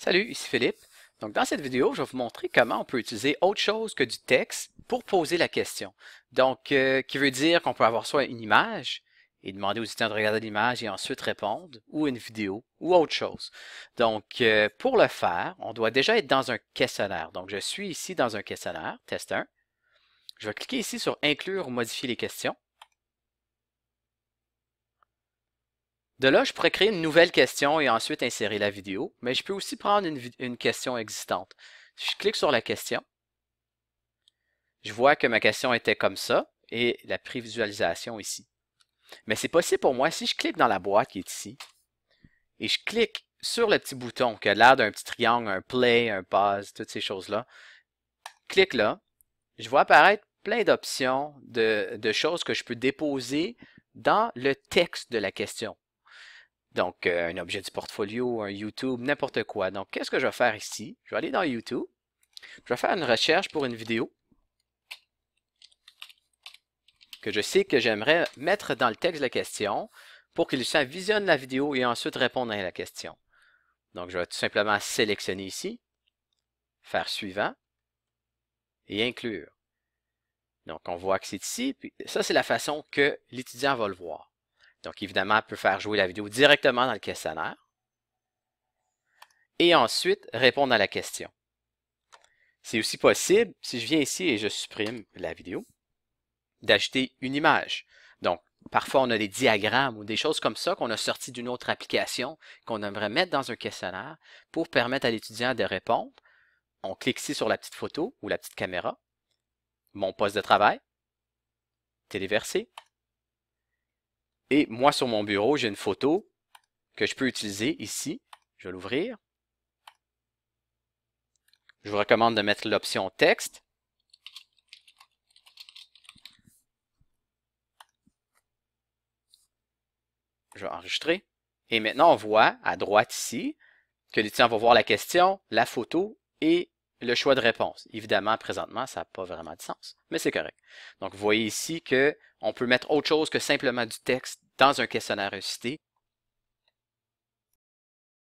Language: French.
Salut, ici Philippe. Donc dans cette vidéo, je vais vous montrer comment on peut utiliser autre chose que du texte pour poser la question. Donc, qui veut dire qu'on peut avoir soit une image et demander aux étudiants de regarder l'image et ensuite répondre, ou une vidéo, ou autre chose. Donc, pour le faire, on doit déjà être dans un questionnaire. Donc, je suis ici dans un questionnaire, test 1. Je vais cliquer ici sur Inclure ou modifier les questions. De là, je pourrais créer une nouvelle question et ensuite insérer la vidéo, mais je peux aussi prendre une question existante. Si je clique sur la question, je vois que ma question était comme ça et la prévisualisation ici. Mais c'est possible pour moi, si je clique dans la boîte qui est ici et je clique sur le petit bouton qui a l'air d'un petit triangle, un play, un pause, toutes ces choses-là, clique là, je vois apparaître plein d'options de choses que je peux déposer dans le texte de la question. Donc, un objet du portfolio, un YouTube, n'importe quoi. Donc, qu'est-ce que je vais faire ici? Je vais aller dans YouTube. Je vais faire une recherche pour une vidéo que je sais que j'aimerais mettre dans le texte de la question pour que l'utilisateur visionne la vidéo et ensuite répondre à la question. Donc, je vais tout simplement sélectionner ici, faire suivant et inclure. Donc, on voit que c'est ici. Puis ça, c'est la façon que l'étudiant va le voir. Donc, évidemment, il peut faire jouer la vidéo directement dans le questionnaire et ensuite répondre à la question. C'est aussi possible, si je viens ici et je supprime la vidéo, d'ajouter une image. Donc, parfois, on a des diagrammes ou des choses comme ça qu'on a sorties d'une autre application qu'on aimerait mettre dans un questionnaire pour permettre à l'étudiant de répondre. On clique ici sur la petite photo ou la petite caméra, mon poste de travail, téléversé. Et moi, sur mon bureau, j'ai une photo que je peux utiliser ici. Je vais l'ouvrir. Je vous recommande de mettre l'option texte. Je vais enregistrer. Et maintenant, on voit à droite ici que l'étudiant va voir la question, la photo et le choix de réponse. Évidemment, présentement, ça n'a pas vraiment de sens, mais c'est correct. Donc, vous voyez ici qu'on peut mettre autre chose que simplement du texte dans un questionnaire cité